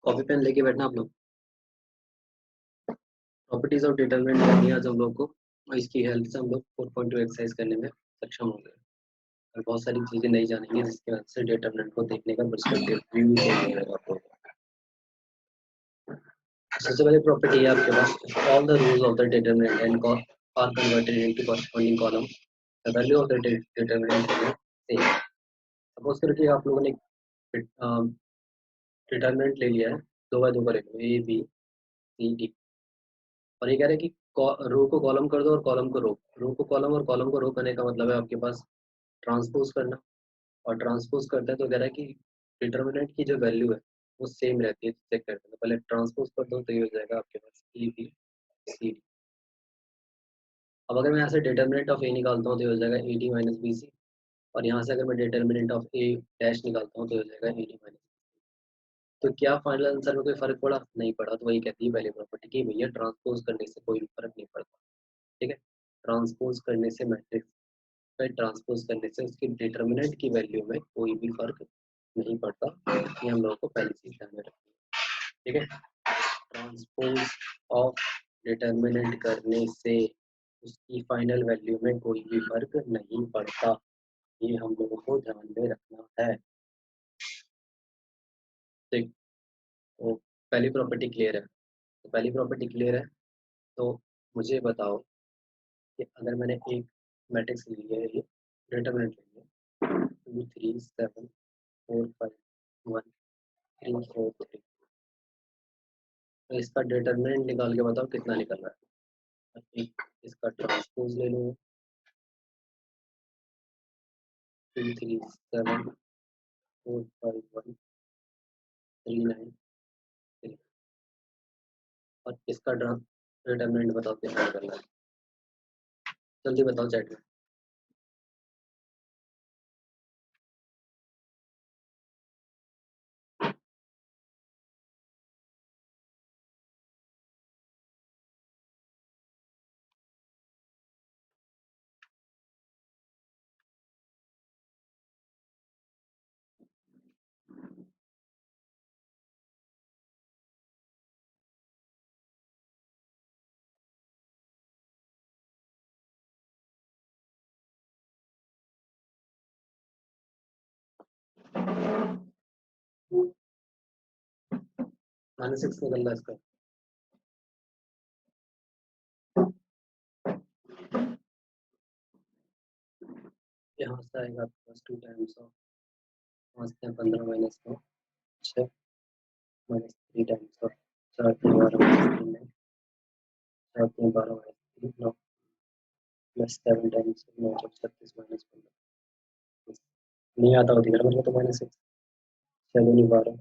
Copy pen लेके बैठना आप लोग। प्रॉपर्टीज ऑफ डिटरमिनेंट करनी है आज हम लोग को, और इसकी हेल्प से हम लोग 4.2 एक्सरसाइज करने में सक्षम होंगे और बहुत सारी चीजें नहीं जानेंगे जिसकी वजह से डिटरमिनेंट को देखने का पर्सपेक्टिव व्यू चेंज हो जाएगा आप लोगों का। सबसे पहले प्रॉपर्टी है आपके पास, all the rules of the determinant and are converted into corresponding column, the value of the determinant is same. Suppose करके आप लोगों ने डिटरमिनेंट ले लिया है, 2 बाय 2 का ले लो, ए बी सी डी, और ये कह रहे हैं कि रो को कॉलम कर दो और कॉलम को रो को कॉलम और कॉलम को रो करने का मतलब है आपके पास ट्रांसपोज करना, और ट्रांसपोज करते हैं तो कह रहा है कि डिटरमिनेंट की जो वैल्यू है वो सेम रहती है। चेक करते हैं, पहले ट्रांसपोज कर दो तो ये हो जाएगा आपके पास ई बी सी डी। अब अगर मैं यहाँ से डिटरमिनेंट ऑफ ए निकालता हूँ तो ये हो जाएगा A D minus B C, और यहाँ से अगर मैं डिटरमिनेंट ऑफ ए डैश निकालता हूँ तो हो जाएगा ए डी माइनस। तो क्या फाइनल आंसर में कोई फर्क पड़ा? नहीं पड़ा। तो वही कहती है पहले प्रॉपर्टी की भैया ट्रांसपोज करने से कोई फर्क नहीं पड़ता। ठीक है, ट्रांसपोज करने से मैट्रिक्स में ट्रांसपोज करने से उसकी डिटरमिनेंट की वैल्यू में कोई भी फर्क नहीं पड़ता। ये हम लोगों को पहली चीज ध्यान में रखनी है। ठीक है, ट्रांसपोज ऑफ डिटरमिनेंट करने से उसकी फाइनल वैल्यू में कोई भी फर्क नहीं पड़ता, ये हम लोगों को ध्यान में रखना है। ठीक, तो पहली प्रॉपर्टी क्लियर है। तो पहली प्रॉपर्टी क्लियर है, तो मुझे बताओ कि अगर मैंने एक मैट्रिक्स ले लिया है, ये डिटरमिनेंट ले लिया 2 3 7 4 5 1 3 4 3, तो इसका डिटरमिनेंट निकाल के बताओ कितना निकल रहा है। एक इसका ट्रांसपोज ले लो, 2 3 7 4 5 1 3 9 3, और इसका डिटरमिनेंट बताओ कितना निकल रहा है। जल्दी बताओ चैट में। -6 निकल रहा है इसका। यहाँ से आएगा आपके पास 2 times of 15 minus 9 6 minus 3 times of 4 3 12 minus 3 9 4 3 12 minus 3 9 plus 7 times 9 36 minus 15 नहीं आता होती घर मतलब तो -6 7 नहीं 12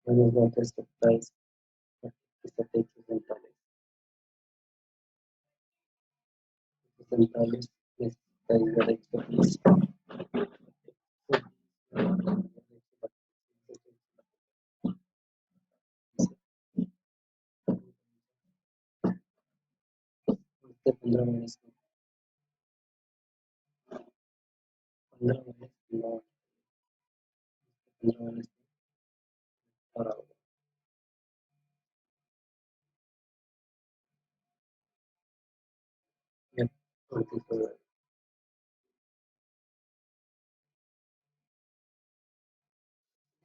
माइनस 9 27 27 47 47 120 15 माइनस 15 माइनस 9 15 माइनस और आओ ये 34 है।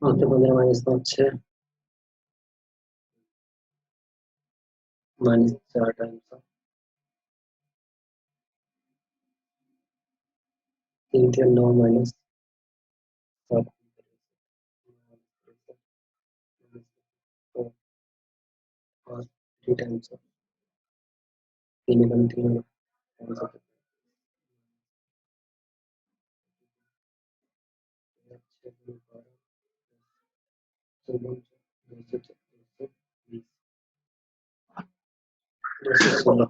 हाँ तो 15 माइनस 9 6 माइनस 4 टाइम्स 3 3 9 माइनस 7 और 3 टाइम्स 3 1 3 216 16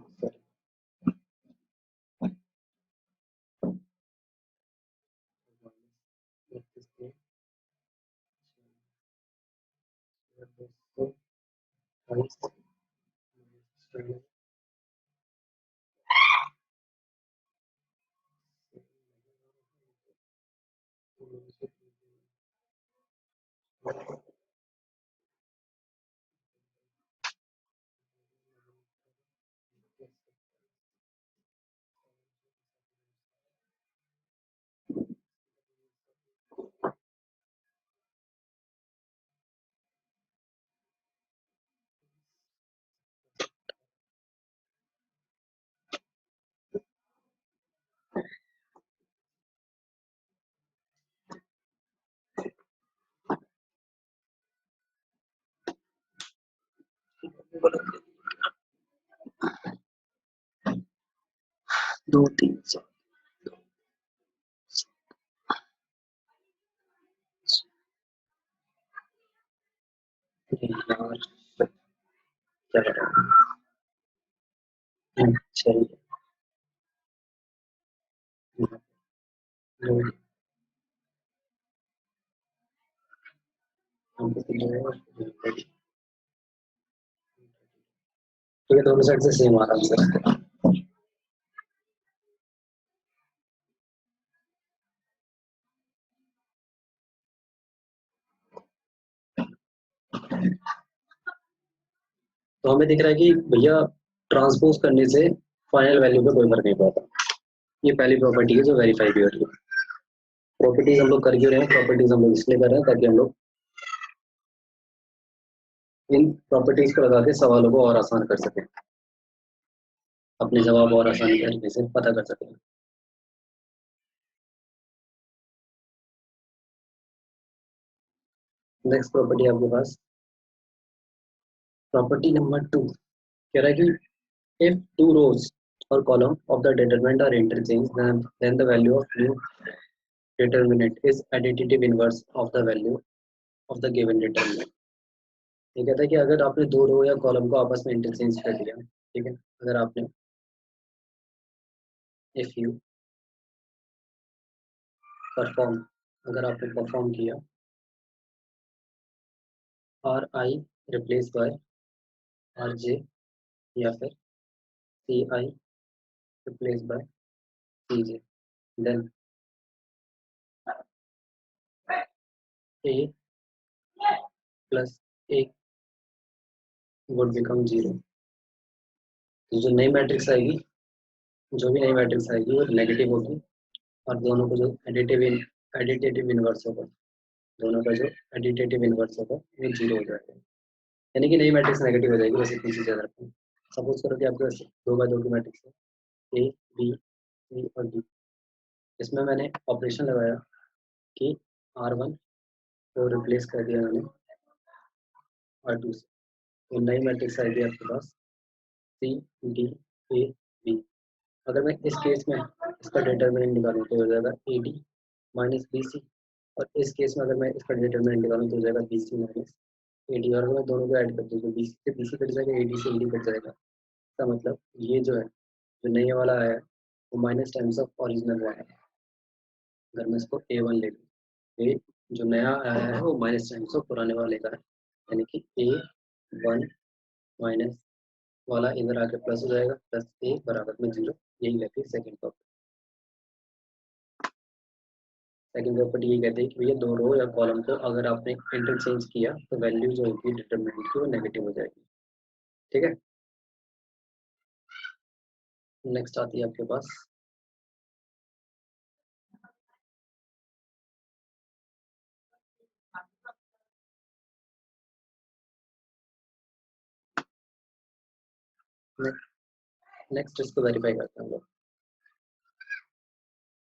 दो तीन चार यार क्या कर रहा हूँ चलिए ठीक है, दोनों साइड से सेम आ रहा है। तो हमें दिख रहा है कि भैया ट्रांसपोज करने से फाइनल वैल्यू पे कोई फर्क नहीं पड़ता। ये पहली प्रॉपर्टी है जो वेरीफाई भी हो रही है। प्रॉपर्टीज हम लोग कर क्यों रहे हैं? प्रॉपर्टीज हम लोग इसलिए कर रहे हैं ताकि हम लोग इन प्रॉपर्टीज को लगा के सवालों को और आसान कर सकें, अपने जवाब और आसानी तरीके से पता कर सकें। नेक्स्ट प्रॉपर्टी आपके पास प्रॉपर्टी नंबर 2 कह रहा है कि if two rows or column of the determinant are interchanged, then the value of new determinant is additive inverse of the value of the given determinant। ये कहता है कि अगर आपने दो रो या कॉलम को आपस में इंटरचेंज कर दिया, ठीक है, अगर आपने इफ यू परफॉर्म अगर आपने परफॉर्म किया R I replace by R J या फिर C I replace by C J, then A plus A would become zero. तो जो नई मैट्रिक्स आएगी, जो भी नई मैट्रिक्स आएगी वो नेगेटिव होगी, और दोनों को जो एडिटेटिव इनवर्स होगा, दोनों का जो एडिटेटिव इनवर्स होगा वो जीरो हो जाएगा। यानी कि नई मैट्रिक्स नेगेटिव हो जाएगी। वैसे इतनी चीज़ याद रखना। सपोज करो कि आपके पास दो बाय दो की मैट्रिक्स है, ए बी सी और डी। इसमें मैंने ऑपरेशन लगाया कि आर वन को रिप्लेस कर दिया मैंने आर टू से, तो नई मैट्रिक्स आएगी आपके पास सी डी ए बी। अगर मैं इस केस में इसका डिटर्मिनेंट निकालूँ तो हो जाएगा A D minus B C, और इस केस में अगर मैं इसका डिटर्मिनेंट निकालूँ तो हो जाएगा B C minus A D. और मैं दोनों को ऐड कर दूँ तो बी सी से बी सी कट जाएगा, ए डी से ए डी कट जाएगा। इसका मतलब ये जो है, जो नई वाला है वो माइनस टाइम्स ऑफ ओरिजिनल वाला है। अगर मैं इसको ए वन ले लूँ, ए जो नया आया है वो माइनस टाइम्स ऑफ पुराने वाले का है, यानी कि ए वन माइनस वाला इधर आके प्लस हो जाएगा, प्लस ए बराबर में जीरो। यही रहती है सेकेंड प्रॉपर्टी। सेकंड प्रॉपर्टी ये कहते हैं कि भैया दो रो या कॉलम को अगर आपने इंटरचेंज किया तो वैल्यू जो होगी डिटरमिनेंट की वो नेगेटिव हो जाएगी। ठीक है, नेक्स्ट आती है आपके पास नेक्स्ट इसको वेरीफाई करते हैं हम लोग।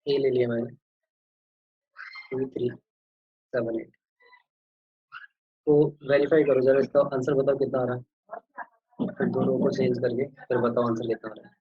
ए ले लिया मैंने 2378, तो वेरीफाई करो जरा, इसका आंसर बताओ कितना आ रहा है। फिर दोनों को चेंज करके फिर बताओ आंसर कितना आ रहा है।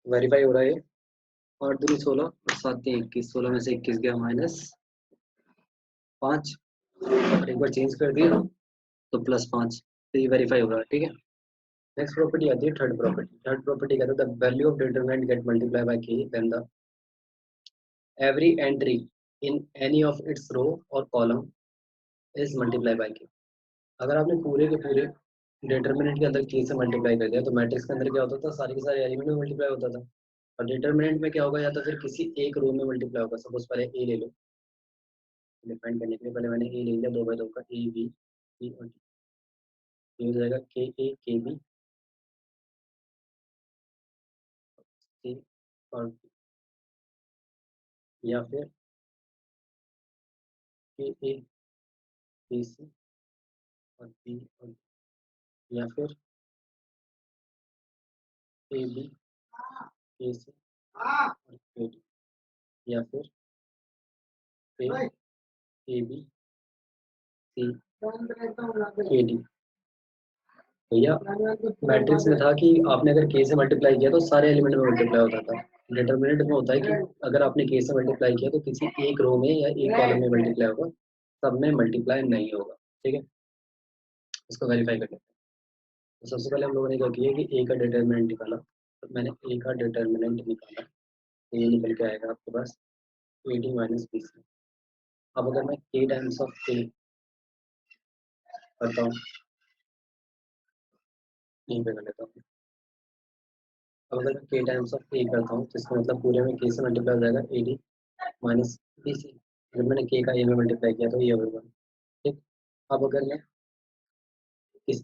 वेरीफाई हो रहा है। 8 दूनी 16 और 7 3 21, 16 में से 21 गया -5, और एक बार चेंज कर दिया तो +5, तो ये वेरीफाई हो रहा है। ठीक है, नेक्स्ट प्रॉपर्टी आती है थर्ड प्रॉपर्टी। थर्ड प्रॉपर्टी कहता है the value of determinant get multiply by k then the every entry in any of its row और column is multiply by k। अगर आपने पूरे के पूरे डिटर्मिनेंट के अंदर के से मल्टीप्लाई कर दिया तो मैट्रिक्स के अंदर क्या होता था, सारे के सारे एलिमेंट में मल्टीप्लाई होता था। और डिटर्मिनेंट में क्या होगा, या तो फिर किसी एक रो में मल्टीप्लाई होगा। सपोज पहले ए ले लो, डिफाइन करने के लिए पहले मैंने ए ले लिया, 2 बाई 2 का ए बी, सी और डी। ये हो जाएगा के ए के बी सी और D, या फिर के ए के सी और बी और D, या फिर ए बी के सी और के डी, या फिर ए ए बी सी के डी। भैया मैट्रिक्स में था कि आपने अगर के से मल्टीप्लाई किया तो सारे एलिमेंट में मल्टीप्लाई होता था। डिटर्मिनेंट में होता है कि अगर आपने के से मल्टीप्लाई किया तो किसी एक रो में या एक कॉलम में मल्टीप्लाई होगा, सब में मल्टीप्लाई नहीं होगा। ठीक है, इसको वेरीफाई कर लेते हैं। तो सबसे पहले हम लोगों ने क्या किया कि ए का डिटर्मिनेंट निकाला। तो मैंने ए का डिटर्मिनेंट निकाला तो ये निकल के आएगा आपके पास A D minus B C. अब अगर मैं के टाइम्स ऑफ ए करता हूँ, यहीं पे कर लेता हूँ। अब अगर मैं के टाइम्स ऑफ ए करता हूँ तो इसका मतलब पूरे में के से मल्टीप्लाई हो जाएगा A D minus B C. अगर मैंने के का ए में मल्टीप्लाई किया तो ये होगा। ठीक, अब अगर मैं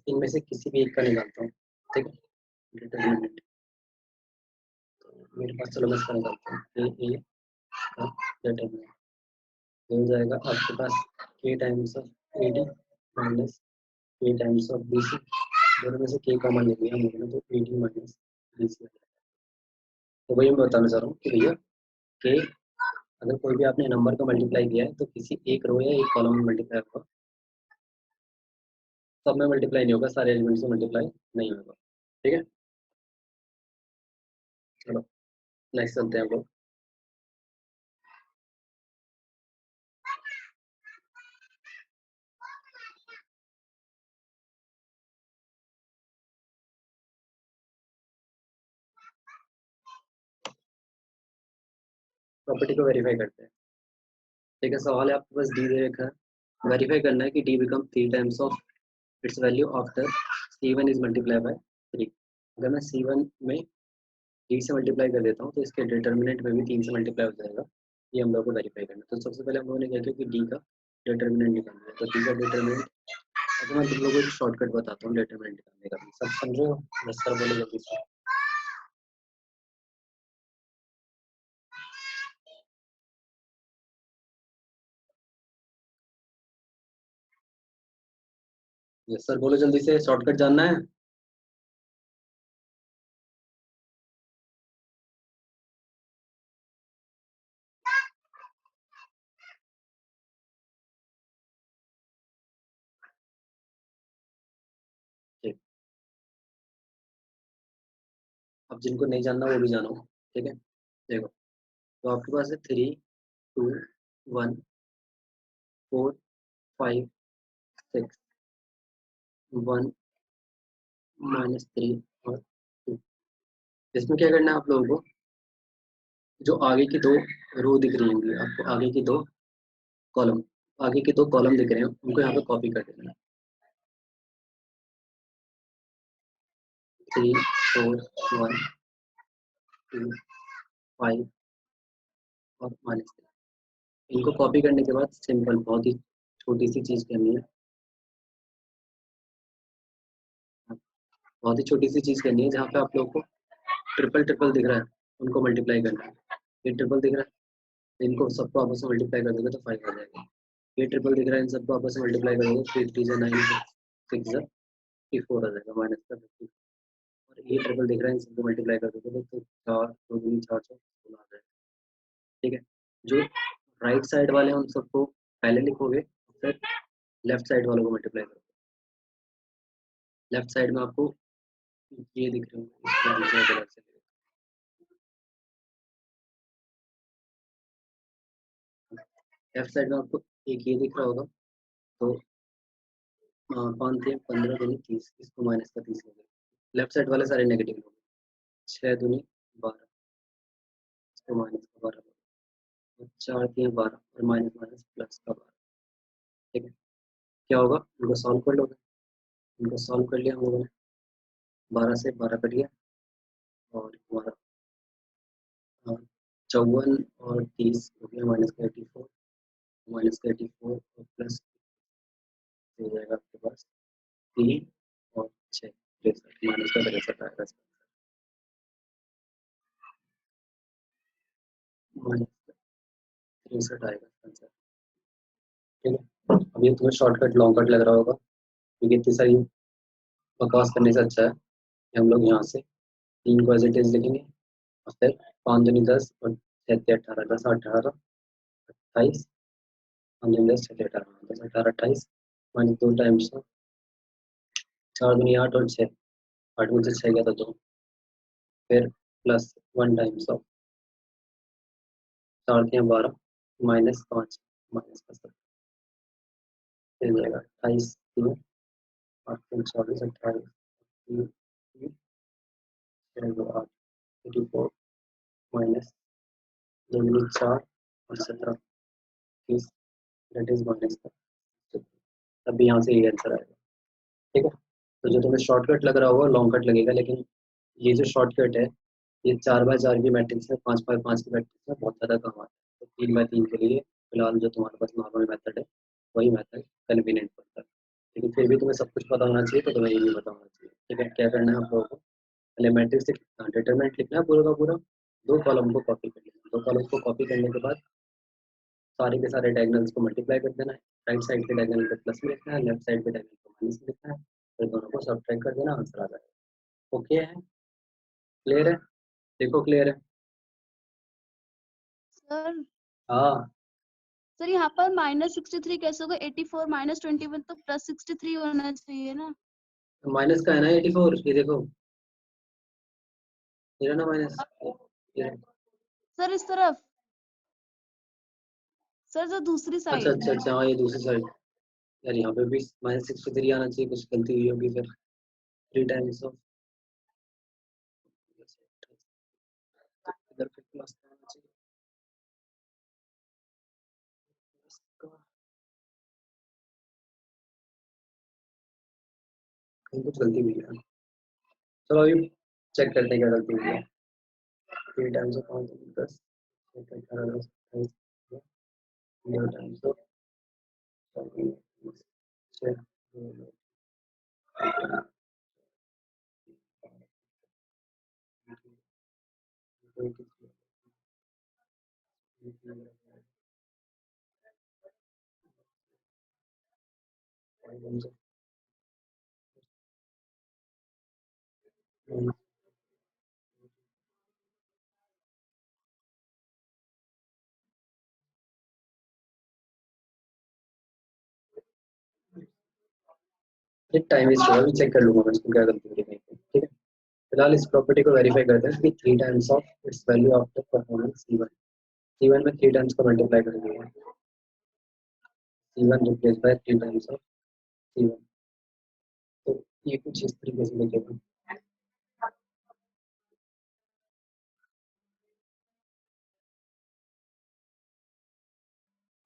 इनमें से किसी भी एक का निकालता हूँ, ठीक है, डिटरमिनेंट, तो मेरे पास, चलो मैं इसका निकालता हूँ ए का डिटरमिनेंट हो जाएगा आपके पास के times of A D minus के टाइम्स ऑफ बी सी। दोनों में से के कॉमन ले लिया हम लोगों ने तो A D minus B C. तो वही मैं बताना चाह रहा हूँ कि भैया के, अगर कोई भी आपने नंबर का मल्टीप्लाई किया है तो किसी एक रो या एक कॉलम में मल्टीप्लाई होगा, सब में मल्टीप्लाई नहीं होगा, सारे एलिमेंट्स में मल्टीप्लाई नहीं होगा। ठीक है, चलो नेक्स्ट चलते हैं हम लोग। प्रॉपर्टी को वेरीफाई करते हैं। ठीक है, सवाल है आपके पास डी दे रखा है, वेरीफाई करना है कि D become 3 times of its value after C1 is multiply bye 3। अगर मैं C1 में डी से मल्टीप्लाई कर देता हूँ तो इसके डिटर्मिनेंट में भी 3 से मल्टीप्लाई हो जाएगा। ये हम लोग को वेरीफाई करना है। तो सबसे पहले हम लोगों ने क्या किया कि डी का डिटर्मिनेंट निकालना है। तो डी का डिटर्मिनेंट, अगर मैं तुम लोगों को एक शॉर्टकट बताता हूँ डिटर्मिनेंट निकालने का, सब समझो, बस सर बोले जल्दी से। यस सर, बोलो जल्दी से, शॉर्टकट जानना है। ठीक, अब जिनको नहीं जानना वो भी जानो। ठीक है, देखो, तो आपके पास है 3 2 1 4 5 6, 1 -3 और 2। इसमें क्या करना है आप लोगों को, जो आगे की दो रो दिख रही होंगी आपको, आगे की दो कॉलम, आगे के दो कॉलम दिख रहे हैं, उनको यहाँ पे कॉपी कर देना है। 3 4 1 2 5 और -3। इनको कॉपी करने के बाद सिंपल, बहुत ही छोटी सी चीज़ करनी है, बहुत ही छोटी सी चीज़ करनी है, जहाँ पे आप लोगों को ट्रिपल ट्रिपल दिख रहा है उनको मल्टीप्लाई करना है। ये ट्रिपल दिख रहा है, इनको सबको आपस में मल्टीप्लाई कर दोगे तो 5 आ जाएगा। ये ट्रिपल दिख रहा है, इन सबको आपस में मल्टीप्लाई करोगे, 3 3 9 6 4 आ जाएगा, माइनस का 50। और ये ट्रिपल दिख रहा है, इन सबको मल्टीप्लाई कर दोगे तो 4 2 4 16 आ जाएगा। ठीक है, जो राइट साइड वाले हैं उन सबको पहले लिखोगे, फिर लेफ्ट साइड वालों को मल्टीप्लाई करोगे। लेफ्ट साइड में आपको ये दिख रहे होंगे, इसको दूसरे कलर से लेफ्ट साइड में आपको एक ये दिख रहा होगा। तो 5 3 15 दूनी 30, इसको माइनस का 30 हो गया। लेफ्ट साइड वाले सारे नेगेटिव हो गए। 6 दूनी 12, इसको माइनस का 12 हो गया। 4 3 12 और माइनस माइनस प्लस का 12। ठीक है, क्या होगा, इनको सॉल्व कर लोगे। इनको सॉल्व कर लिया हम लोगों ने। 12 से 12 कट गया और हमारा 54 और 30 हो गया -84, -84 और प्लस हो जाएगा आपके पास 3 और 6, 63 -63 आएगा, -63 आएगा आंसर। ठीक है, अभी तुम्हें शॉर्टकट लॉन्ग कट लग रहा होगा क्योंकि इतनी सारी बकवास करने से अच्छा है कि हम लोग यहाँ से 3 को एज इट इज लिखेंगे और फिर 5 दूनी 10 और 6 18, 10 18 28, 5 दूनी 10 6 18, 10 18 28 -2 टाइम्स 4 दूनी 8 और 6, 8 में से 6 गया था 2, फिर प्लस 1 टाइम्स ऑफ 4 दिया 12 -5 -7 फिर जाएगा 28 3 8 3 24 28 3 6 2 8 84 माइनस 2 दूनी 4 और 17 30, दैट इज -, अभी यहाँ से ये आंसर आएगा। ठीक है, तो जो तुम्हें शॉर्टकट लग रहा होगा लॉन्ग कट लगेगा, लेकिन ये जो शॉर्टकट है ये 4x4 की मैट्रिक्स है, 5x5 की मैट्रिक्स में बहुत ज़्यादा काम आता है। तो 3x3 के लिए फिलहाल जो तुम्हारे पास नॉर्मल मेथड है वही मेथड कन्वीनियंट पड़ता है, लेकिन फिर भी तुम्हें सब कुछ पता होना चाहिए, तो तुम्हें ये भी पता होना चाहिए। ठीक है, क्या करना है आप लोगों को, पहले मैट्रिक्स डिटरमिनेंट लिखना है पूरा का पूरा, 2 कॉलम को कॉपी कर लेना, 2 कॉलम को कॉपी करने के बाद सारे के सारे डायगोनल्स को मल्टीप्लाई कर देना है, राइट साइड के डायगोनल को प्लस में लिखना है, लेफ्ट साइड के डायगोनल को माइनस में लिखना है, फिर दोनों को सब्ट्रैक्ट कर देना, आंसर आ जाएगा। ओके है, क्लियर है, देखो क्लियर है। सर हाँ, सर यहाँ पर -63 कैसे होगा? 84 -21 तो +63 होना चाहिए ना। माइनस का है ना 84, ये देखो, ये रहा ना माइनस, ये रहा। सर इस तरफ, सर जो दूसरी अच्छा साइड। अच्छा अच्छा, हाँ ये दूसरी साइड, यार यहाँ पे भी -63 आना चाहिए, कुछ गलती हुई होगी फिर, 3 टाइम्स ऑफ इधर पे प्लस आना चाहिए इसका, कहीं कुछ गलती हुई है। चलो अभी चेक करते हैं क्या गलती हुई है। 3 टाइम्स ऑफ 5 10, 18 10 28, 9 टाइम्स ऑफ 6 एक टाइम वेस्ट हुआ, चेक कर लूंगा मैं इसको क्या गलती हुई है। ठीक है, फिलहाल इस प्रॉपर्टी को वेरीफाई करते हैं कि 3 times of its value of the performance C1, C1 में 3 टाइम्स का मल्टीप्लाई कर दिया, C1 replace by 3 times of C1, तो ये कुछ इस तरीके से लिखेगा,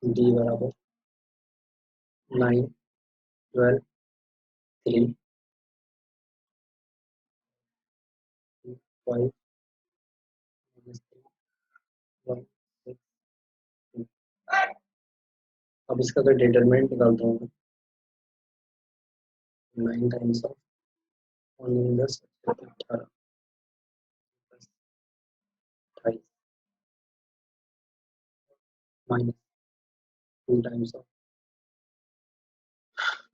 D बराबर 9 12 3 5 1 6 2। अब इसका अगर डिटरमिनेंट निकालता हूँ, 9 times of 10 18 28 minus 2 times of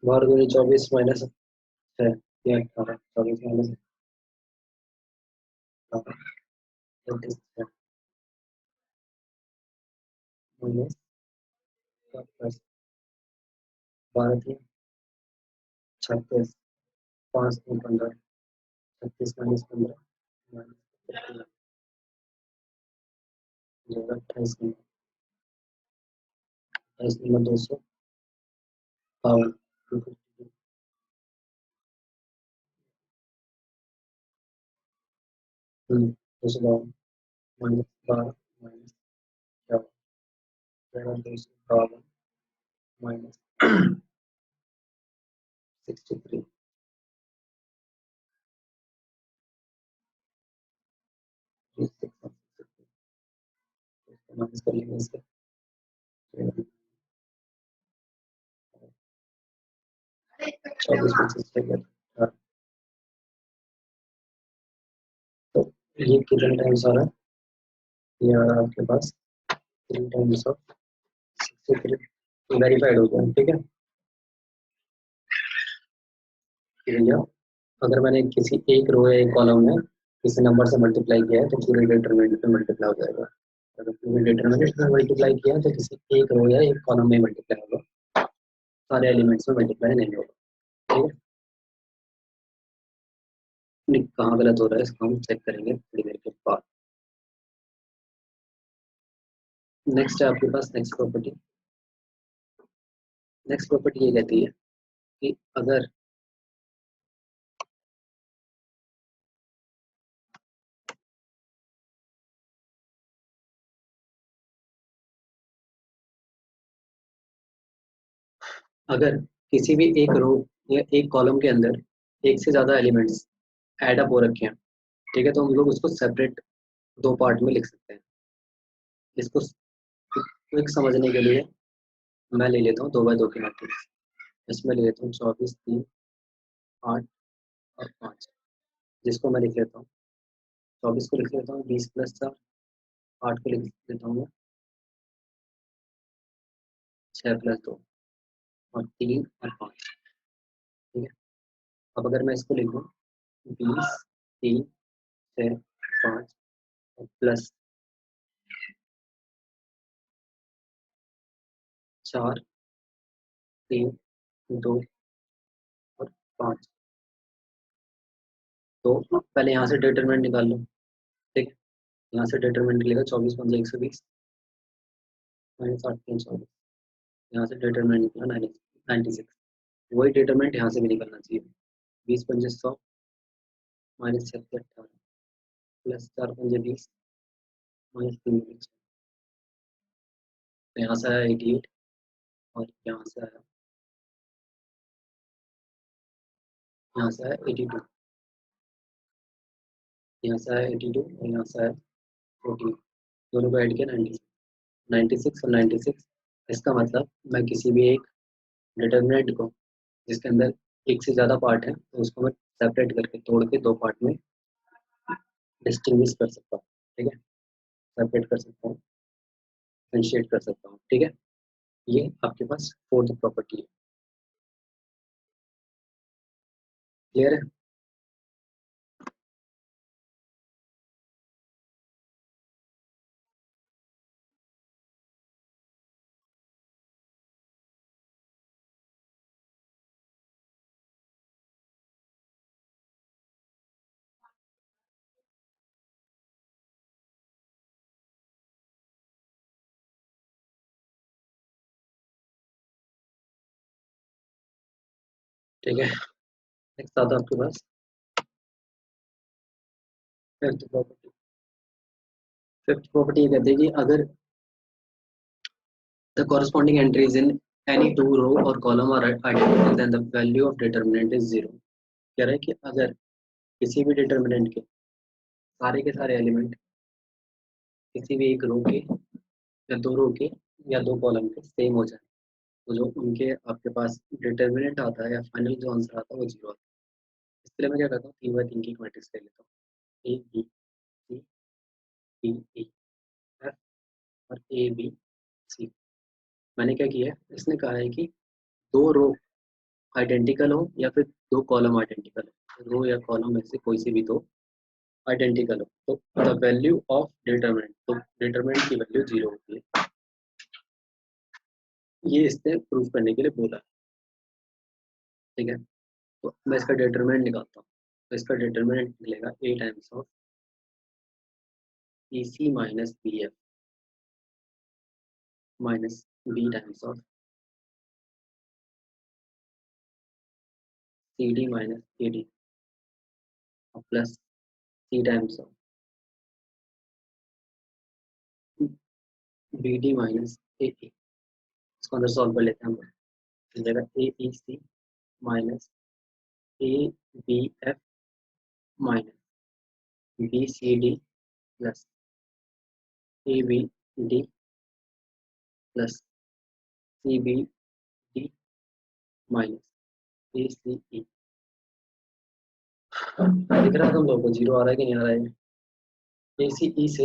12 दूनी 24 माइनस 6 ये 18, 24 minus 18 that is 6 minus plus 12 थी 36, 5 में 15, 36 माइनस 15 माइनस 28 में 28 में 252, 252 माइनस 12 माइनस 252 माइनस 63 माइनस कर लेंगे इसके 24 25 हाँ। तो ये कितने टाइम्स आ रहा है, ये आ रहा है आपके पास 3 टाइम्स ऑफ 63 वेरीफाइड हो गया। ठीक है भैया, अगर मैंने किसी एक रो या एक कॉलम में किसी नंबर से मल्टीप्लाई किया है तो पूरे डिटरमिनेंट पे मल्टीप्लाई हो जाएगा। अगर पूरे डिटरमिनेंट में मल्टीप्लाई किया तो किसी एक रो या एक कॉलम में मल्टीप्लाई होगा, सारे एलिमेंट्स में मल्टीप्लाई नहीं होगा। ठीक है, नहीं कहाँ गलत हो रहा है इसको हम चेक करेंगे थोड़ी देर के बाद। नेक्स्ट है आपके पास नेक्स्ट प्रॉपर्टी ये कहती है कि अगर किसी भी एक रो या एक कॉलम के अंदर एक से ज़्यादा एलिमेंट्स ऐड अप हो रखे हैं, ठीक है, तो हम लोग उसको सेपरेट दो पार्ट में लिख सकते हैं। इसको क्विक समझने के लिए मैं ले लेता हूँ 2 बाय 2 की मैट्रिक्स। इसमें ले लेता हूँ 24 3 8 और 5, जिसको मैं लिख लेता हूँ 24 को लिख लेता हूँ 20 + 4, 8 को लिख लेता हूँ मैं 6 + 2 और 3 और 5। ठीक है, अब अगर मैं इसको लिखूँ 20 3 6 5 और प्लस 4 3 2 और 5, तो पहले यहाँ से डिटरमिनेंट निकाल लो। ठीक है, यहाँ से डिटरमिनेंट निकलेगा 24 × 5 = 120 - 8 3 24, यहाँ से डिटरमिनेंट निकला 96। वही डिटरमिनेंट यहाँ से भी निकलना चाहिए। 20 × 5 = 100 - 6 = 18 प्लस 4 × 5 = 20 -3 = 6। तो यहाँ से आया 88 और यहाँ से आया 82, यहाँ से आया 82 और यहाँ से आया 14, दोनों को ऐड किया 96 और 96। इसका मतलब मैं किसी भी एक डिटरमिनेंट को जिसके अंदर एक से ज़्यादा पार्ट है तो उसको मैं सेपरेट करके तोड़ के दो पार्ट में डिस्टिंग्विश कर सकता हूँ। ठीक है, सेपरेट कर सकता हूँ, डिफरेंशिएट कर सकता हूँ। ठीक है, ये आपके पास फोर्थ प्रॉपर्टी है। क्लियर है? ठीक है, नेक्स्ट आता है आपके पास फिफ्थ प्रॉपर्टी। फिफ्थ प्रॉपर्टी ये कहते हैं कि अगर the corresponding entries in any two row और column are identical then the value of determinant is 0। कह रहा है कि अगर किसी भी डिटरमिनेंट के सारे के सारे एलिमेंट किसी भी एक रो के या दो रो के या दो कॉलम के सेम हो जाए तो जो उनके आपके पास डिटरमिनेंट आता है या फाइनल जो आंसर आता है वो 0 आता है। इसके लिए मैं क्या करता हूँ 3 बाय 3 की मैट्रिक्स ले लेता हूँ, A B C D E F और ए बी सी। मैंने क्या किया है, इसने कहा है कि दो रो आइडेंटिकल हो या फिर दो कॉलम आइडेंटिकल हो, रो या कॉलम में से कोई से भी दो आइडेंटिकल हो तो द वैल्यू ऑफ डिटरमिनेंट, तो डिटरमिनेंट की वैल्यू 0 होती है। ये इसने प्रूव करने के लिए बोला है। ठीक है, तो मैं इसका डिटरमिनेंट निकालता हूँ। तो इसका डिटरमिनेंट निकलेगा A times of E C minus B F minus B times of C D minus A D plus C times of B D minus A E. इसको अंदर सॉल्व कर लेते हैं हम। मिलेगा A E C minus A B F minus B C D plus A B D plus C B D minus A C E. दिख रहा है तुम लोगों को जीरो आ रहा है कि नहीं आ रहा है? ए सी ई से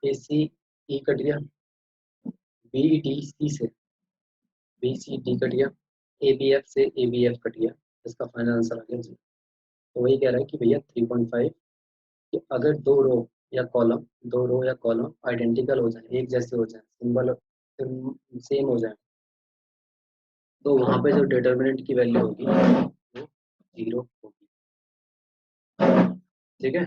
ए सी ई कट गया, बी डी सी से बी सी डी कट गया, ए बी एफ से ए बी एफ कट गया। इसका फाइनल आंसर आ गया जी। तो वही कह रहा है कि भैया 3.5 कि अगर दो रो या कॉलम आइडेंटिकल हो जाए, एक जैसे हो जाए, सिंबल सेम हो जाए, तो वहां पे जो डिटर्मिनेंट की वैल्यू होगी वो जीरो होगी। ठीक है।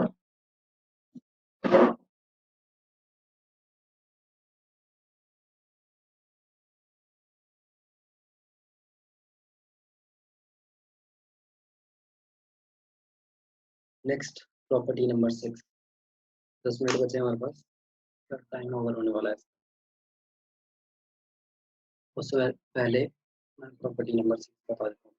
Next property number 6। 10 मिनट बचे हमारे पास, टाइम ओवर होने वाला है। उससे पहले मैं प्रॉपर्टी नंबर 6 बता देता हूँ।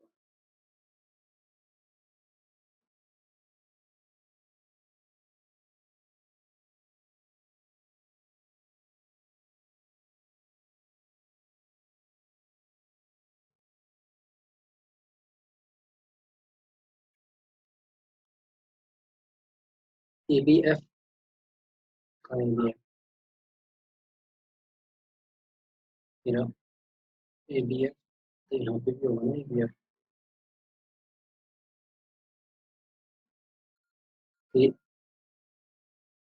ए बी एफ का A B F, A B F तो यहाँ पे भी होगा ना ए बी एफ। ये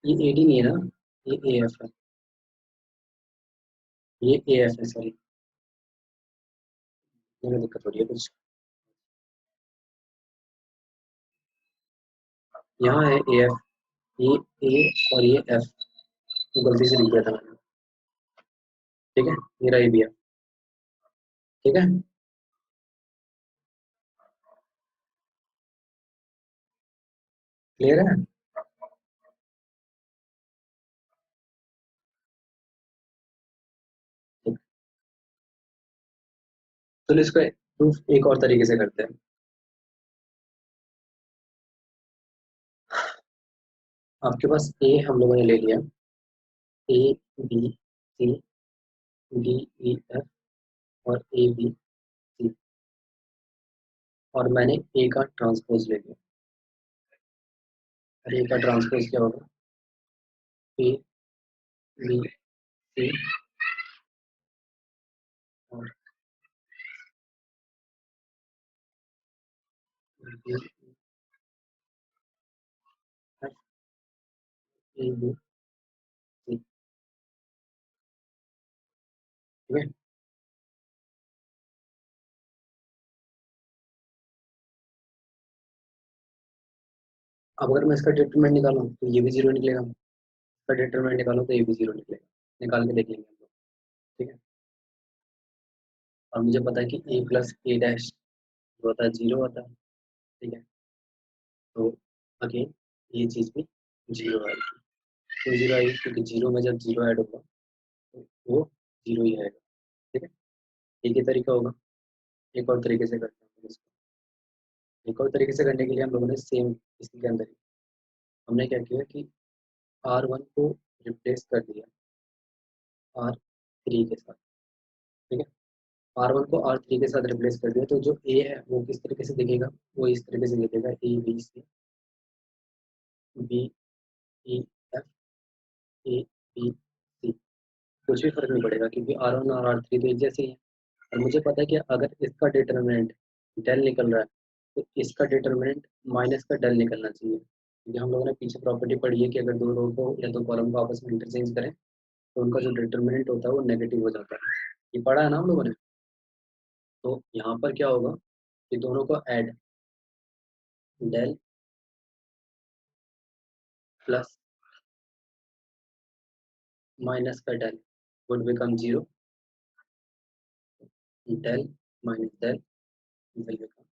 ए डी नहीं है ना, ये ए एफ है, ये ए एफ है, सॉरी। मुझे दिक्कत हो रही है कुछ। यहाँ है ए एफ, ये ए और ये एफ, तो गलती से लिख दिया था मैंने। ठीक है, मेरा ए बी एफ। ठीक है, क्लियर है। ठीक। चलो इसको प्रूफ एक और तरीके से करते हैं। आपके पास ए हम लोगों ने ले लिया, A B C D E F और ए बी सी, और मैंने ए का ट्रांसपोज ले लिया। और ए का ट्रांसपोज क्या होगा? ए बी सी और B F A B C. ठीक है। अब अगर मैं इसका डिटरमिनेंट निकालूं तो ये भी जीरो निकलेगा, इसका डिटरमिनेंट निकालूं तो ये भी जीरो निकलेगा। निकाल के देख लेंगे हम लोग। ठीक है। और मुझे पता है कि ए प्लस ए डैश जो होता है जीरो होता है। ठीक है। तो अगेन ये चीज़ भी जीरो आएगी। क्यों जीरो आएगी? क्योंकि जीरो में जब जीरो ऐड होगा तो वो जीरो ही आएगा। ठीक है। एक ही तरीका होगा, एक और तरीके से करते हैं इसको। एक और तरीके से करने के लिए हम लोगों ने सेम इसी के अंदर ही हमने क्या किया कि आर वन को रिप्लेस कर दिया आर थ्री के साथ। ठीक है। आर वन को आर थ्री के साथ रिप्लेस कर दिया, तो जो ए है वो किस तरीके से दिखेगा? वो इस तरीके से दिखेगा, A B C B E F A B C. कुछ भी फर्क नहीं पड़ेगा क्योंकि आर वन और आर थ्री तो एक जैसे ही है। और मुझे पता है कि अगर इसका डिटरमिनेंट डेल निकल रहा है तो इसका डिटरमिनेंट माइनस का डेल निकलना चाहिए, क्योंकि हम लोगों ने पीछे प्रॉपर्टी पढ़ी है कि अगर दो रो को या दो कॉलम को आपस में इंटरचेंज करें तो उनका जो डिटरमिनेंट होता है वो नेगेटिव हो जाता है। ये पढ़ा है ना हम लोगों ने? तो यहाँ पर क्या होगा कि दोनों को ऐड, डेल प्लस माइनस का del would become zero, del minus del will become.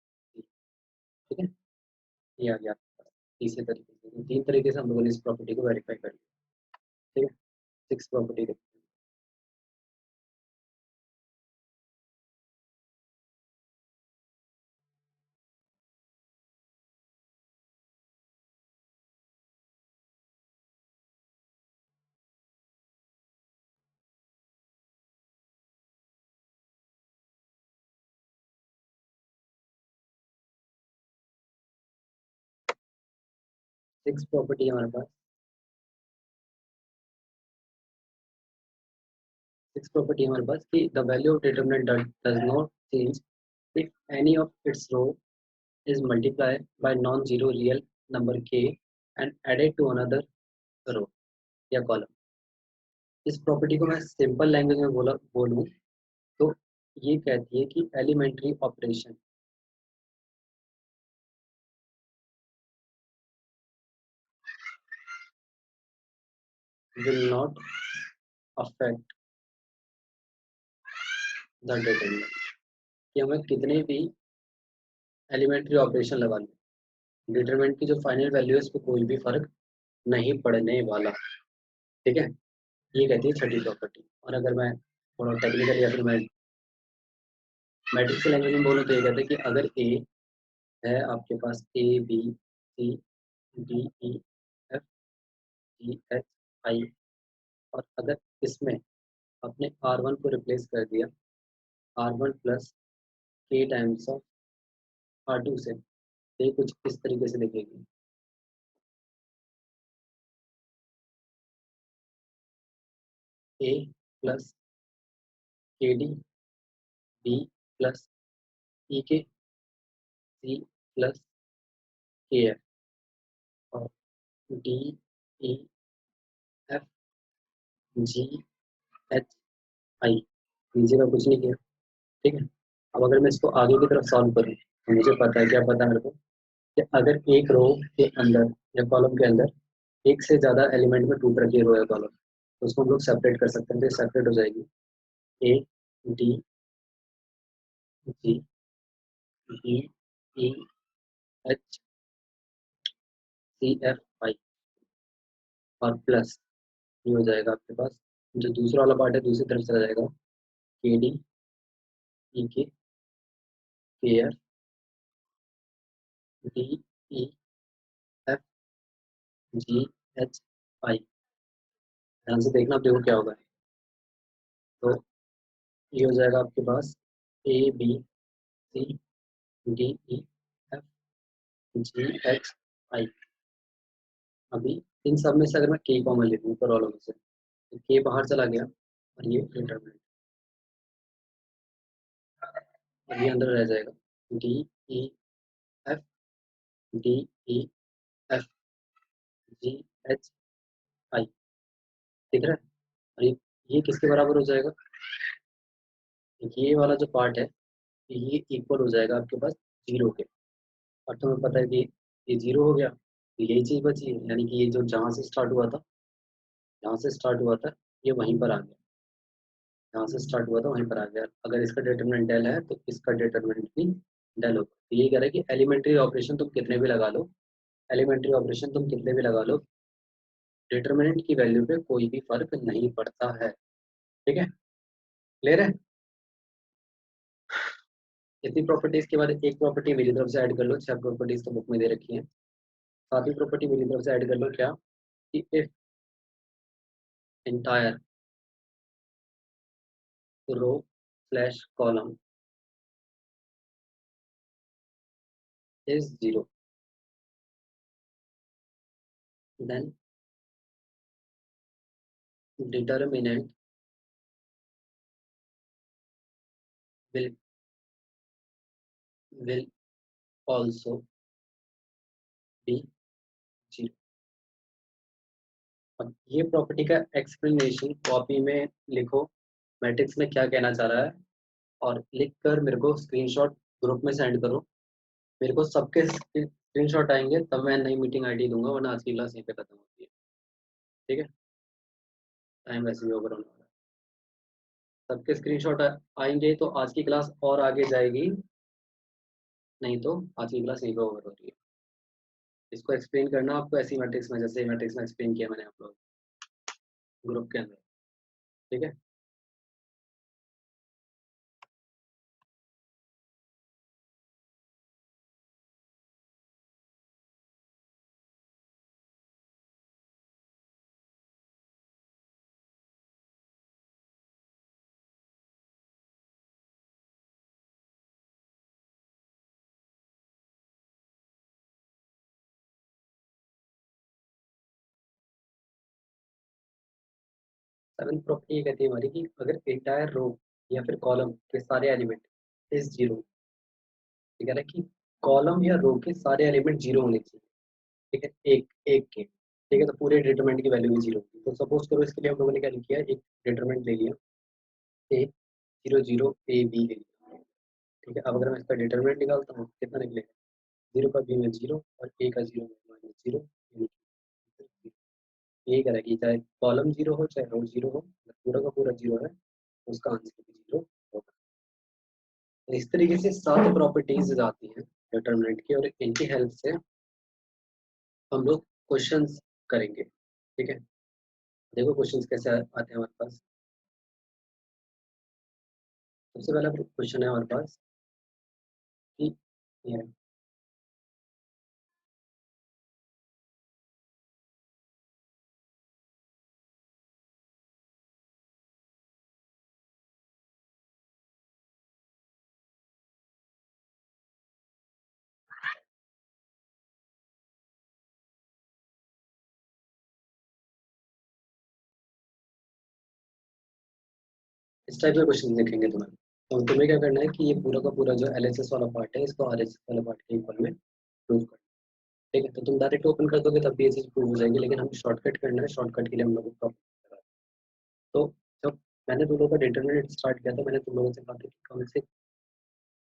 ठीक है, ये आ गया तीसरे तरीके से। तो तीन तरीके से हम लोगों ने इस प्रॉपर्टी को वेरीफाई कर लिया। ठीक है। Six property. सिक्स प्रॉपर्टी हमारे पास, सिक्स प्रॉपर्टी हमारे पास कि the value of determinant does not change if any of its row is multiplied by non-zero real number k and added to another row या column. इस property को मैं simple language में बोलूँ तो ये कहती है कि elementary operation will not affect the determinant, कि हमें कितने भी एलिमेंट्री ऑपरेशन लगा लें, डिटरमिनेंट की जो फाइनल वैल्यू है उस पर कोई भी फर्क नहीं पड़ने वाला। ठीक है, ये कहती है छठी प्रॉपर्टी। और अगर मैं थोड़ा टेक्निकल या फिर मैं मैट्रिक्स लैंग्वेज में बोलूँ तो ये कहते हैं कि अगर ए है आपके पास A B C D E F G H I, और अगर इसमें आपने आर वन को रिप्लेस कर दिया आर वन प्लस के टाइम्स ऑफ आर टू से, तो ये कुछ इस तरीके से लिखेगी, ए प्लस के डी बी प्लस ई के सी प्लस के एफ और D E F G H आई, नीचे का कुछ नहीं किया। ठीक है, अब अगर मैं इसको आगे की तरफ सॉल्व करूँ तो मुझे पता है, क्या पता है मेरे को, कि अगर एक रो के अंदर या कॉलम के अंदर एक से ज़्यादा एलिमेंट में टूट रखी है रो या कॉलम, तो उसको हम लोग सेपरेट कर सकते हैं। तो सेपरेट हो जाएगी A D G B E H C F I और प्लस ये हो जाएगा आपके पास, जो दूसरा वाला पार्ट है दूसरी तरफ चला जाएगा, के डी ई के F D E F G H आई। ध्यान से देखना, आप देखो क्या होगा। तो ये हो जाएगा आपके पास A B C D E F G H I. अभी इन सब में से अगर मैं के कॉमन ले लूँ ऊपर वालों में से, तो के बाहर चला गया और ये डिटरमिनेंट, और ये अंदर रह जाएगा D E F D E F G H आई। दिख रहा है? और ये किसके बराबर हो जाएगा, ये वाला जो पार्ट है ये इक्वल हो जाएगा आपके पास जीरो के। और तुम्हें पता है कि ये जीरो हो गया, तो यही चीज बची है, यानी कि ये जो जहाँ से स्टार्ट हुआ था, जहाँ से स्टार्ट हुआ था ये वहीं पर आ गया, जहाँ से स्टार्ट हुआ था वहीं पर आ गया। अगर इसका डिटरमिनेंट डेल है तो इसका डिटरमिनेंट भी डेल होगा। तो ये कह रहा है कि एलिमेंट्री ऑपरेशन तुम कितने भी लगा लो, एलिमेंट्री ऑपरेशन तुम कितने भी लगा लो, डिटरमिनेंट की वैल्यू पे कोई भी फर्क नहीं पड़ता है। ठीक है, क्लियर है? इतनी प्रॉपर्टीज के बाद एक प्रॉपर्टी मेरी तरफ से ऐड कर लो, छह प्रॉपर्टीज तो बुक में दे रखी है, सातवीं प्रॉपर्टी मेरी तरफ से ऐड कर लो, क्या कि if entire row slash column is zero, then determinant will will also be zero। अब ये प्रॉपर्टी का एक्सप्लेनेशन कॉपी में लिखो, मैट्रिक्स में क्या कहना चाह रहा है, और लिख कर मेरे को स्क्रीनशॉट ग्रुप में सेंड करो। मेरे को सबके स्क्रीनशॉट आएंगे तब मैं नई मीटिंग आईडी दूंगा, वरना आज की क्लास यहीं पे खत्म होती है। ठीक है, टाइम वैसे भी ओवर होने वाला है। सबके स्क्रीनशॉट आएंगे तो आज की क्लास और आगे जाएगी, नहीं तो आज की क्लास यहीं पे ओवर हो रही है। इसको एक्सप्लेन करना आपको ऐसी मैट्रिक्स में, जैसे मैट्रिक्स में एक्सप्लेन किया मैंने आप लोग ग्रुप के अंदर। ठीक है। सेवंथ प्रॉपर्टी ये कहती है हमारी कि अगर एंटायर रो या फिर कॉलम के सारे एलिमेंट इज जीरो, ठीक है ना, कि कॉलम या रो के सारे एलिमेंट जीरो होने चाहिए, ठीक है, एक एक के, ठीक है, तो पूरे डिटरमिनेंट की वैल्यू भी जीरो होगी। तो सपोज करो इसके लिए हम लोगों ने क्या किया, एक डिटरमिनेंट ले लिया ए जीरो जीरो ए बी ले लिया, ठीक है। अब अगर मैं इसका डिटरमिनेंट निकालता हूँ कितना निकलेगा, जीरो का बी में जीरो और ए का जीरो में माइनस जीरो, यही करेगी, चाहे कॉलम जीरो हो चाहे रो जीरो हो, पूरा का पूरा जीरो है तो उसका आंसर भी जीरो होगा। तो इस तरीके से 7 प्रॉपर्टीज आती हैं डिटरमिनेंट की, और इनकी हेल्प से हम लोग क्वेश्चंस करेंगे, ठीक है। देखो क्वेश्चंस कैसे आते हैं हमारे पास। सबसे पहला क्वेश्चन है हमारे पास कि ये इस टाइप के क्वेश्चन देखेंगे तुम्हें, तो तुम्हें क्या करना है कि ये पूरा का पूरा जो एलएचएस वाला पार्ट है इसको आरएचएस वाला पार्ट के इक्वल में प्रूव कर, ठीक है। तो तुम डायरेक्ट ओपन कर दोगे तब भी ये चीज प्रूव हो जाएगी, लेकिन हमें शॉर्टकट करना है, शॉर्टकट के लिए हम लोग को प्रॉब्लम। तो जब मैंने तुम लोगों का डिटरमिनेंट स्टार्ट किया था, मैंने तुम लोगों से कहा था कि कम से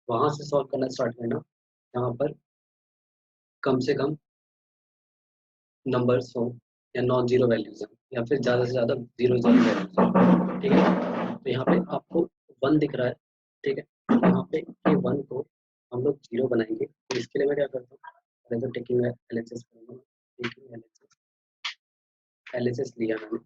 वहां से सॉल्व करना स्टार्ट करना जहाँ पर कम से कम नंबर्स हो या नॉन जीरो वैल्यूज हैं, या फिर ज़्यादा से ज़्यादा जीरो जीरो वैल्यूज हैं, ठीक है। तो यहाँ पे आपको वन दिख रहा है, ठीक है, तो यहाँ पे ये वन को हम लोग जीरो बनाएंगे। तो इसके लिए मैं क्या करता हूँ, पहले तो टेकिंग एलएचएस करूँगा, टेकिंग एलएचएस लिया मैंने,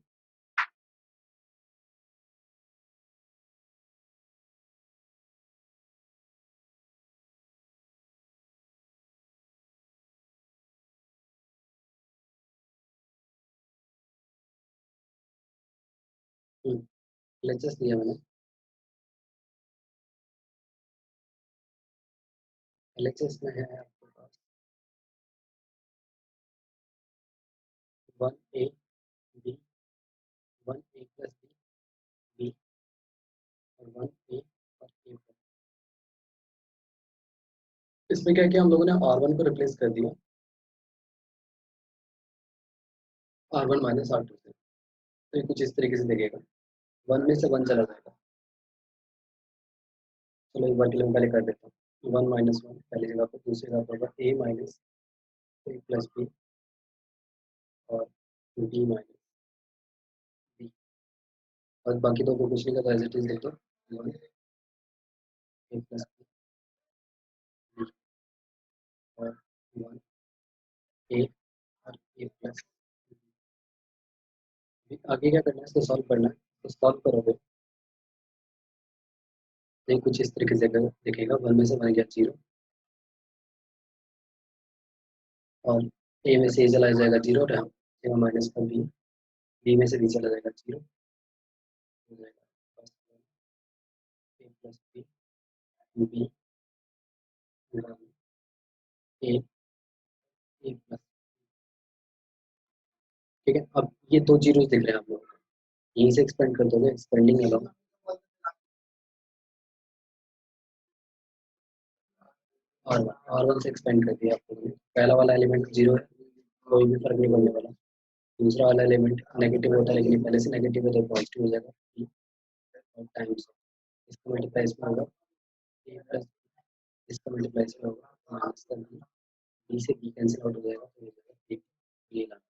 एलएचएस लिया मैंने, एलएचएस में है आपके पास one A B, one A plus B, B और वन ए और ए। इसमें क्या किया हम लोगों ने, आर वन को रिप्लेस कर दिया R one minus R two से, तो ये कुछ इस तरीके से दिखेगा, वन में से वन चला जाएगा। चलो एक बार के लिए मैं पहले कर देता हूँ, वन माइनस वन पहली जगह पर, दूसरी जगह पर होगा ए माइनस ए प्लस बी और बी माइनस बी, और बाकी दो को कुछ नहीं करता, एज इट इज लिख दो, वन ए प्लस बी और वन ए और ए प्लस बी। आगे क्या करना है, इसको सॉल्व करना है, तो सॉल्व करोगे तो ये कुछ इस तरीके से दिखेगा, वन में से वन गया जीरो, और ए में से ए चला जाएगा जीरो, और यहाँ माइनस का बी, बी में से बी चला जाएगा जीरो, हो जाएगा ए प्लस बी, बी ए, ए प्लस, ठीक है। अब ये दो जीरो दिख रहे हैं आप लोगों को, यहीं से एक्सपेंड कर दोगे, एक्सपेंडिंग अलाउ, और वन से एक्सपेंड कर दिया आप लोगों ने। पहला वाला एलिमेंट जीरो है, कोई भी फर्क नहीं पड़ने वाला। दूसरा वाला एलिमेंट नेगेटिव होता है, लेकिन पहले से नेगेटिव है तो पॉजिटिव हो जाएगा, और टाइम्स इसका मल्टीप्लाई इसमें होगा, ए प्लस इसका मल्टीप्लाई इसमें होगा, माइनस का बी, बी से बी कैंसिल आउट हो जाएगा, तो हो जाएगा ए लाना,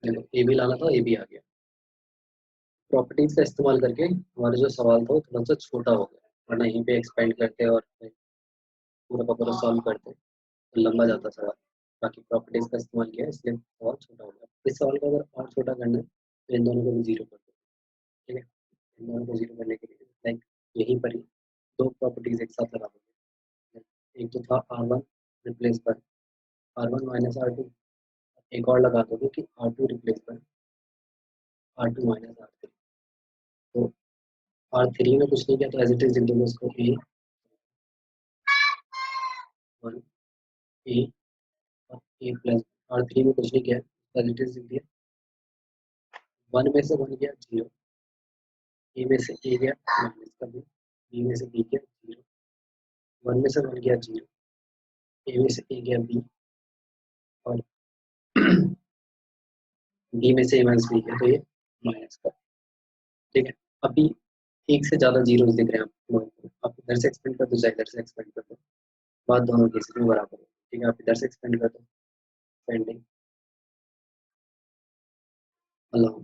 देखो ए भी लाना था, ए भी आ गया। प्रॉपर्टीज का इस्तेमाल करके हमारा जो सवाल था वो थोड़ा सा छोटा हो गया, वरना यहीं पे एक्सपेंड करते और पूरा का पूरा सॉल्व करते तो लंबा जाता सवाल। बाकी प्रॉपर्टीज का इस्तेमाल किया इसलिए सवाल छोटा हो गया। इस सवाल को अगर और छोटा करना है तो इन दोनों को भी जीरो कर दो, ठीक है। इन दोनों को जीरो करने के लिए लाइक यहीं पर ही दो प्रॉपर्टीज एक साथ लगा दोगे, एक तो था R one replace by R one minus R two, एक और लगा दोगे कि R two replace by R two minus R three. तो आर थ्री में कुछ नहीं किया तो एज इट इज लिख दोगे उसको ए वन ए और ए प्लस, आर थ्री में कुछ नहीं किया एज इट इज लिख दिया 1 में से 1 गया 0, ए में से ए गया माइनस का बी में से बी गया 0, 1 में से 1 गया 0, ए में से ए गया बी, और बी में से ए माइनस बी गया, तो ये माइनस का। ठीक है, अभी एक से ज़्यादा जीरो दिख रहे हैं आपको, आप इधर से एक्सपेंड कर दो चाहे इधर से एक्सपेंड कर दो, बात दोनों केसेस में बराबर है। ठीक है, आप इधर से एक्सपेंड कर दो, एक्सपेंडिंग अलाउ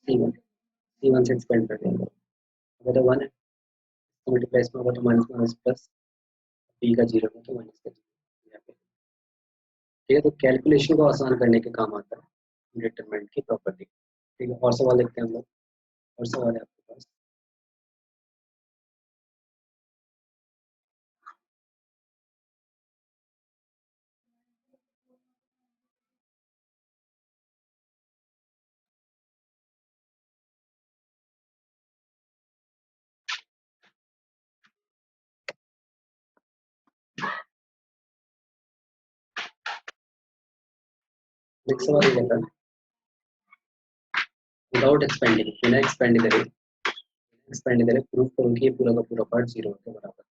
C1 से एक्सपेंड कर देंगे, अगर तो 1 है तो मल्टीप्लाई में होगा तो माइनस माइनस प्लस, बी का 0 है तो माइनस का 0 यहाँ पे। ठीक है, तो कैलकुलेशन को आसान करने के काम आता है डिटरमिनेंट की प्रॉपर्टी। ठीक है, और सवाल देखते हैं हम लोग, और सवाल है आपके पास। नेक्स्ट सवाल ये कहता है, विदाउट एक्सपेंडिंग, बिना एक्सपेंड करे प्रूफ करो कि ये पूरा का पूरा पार्ट 0 के बराबर।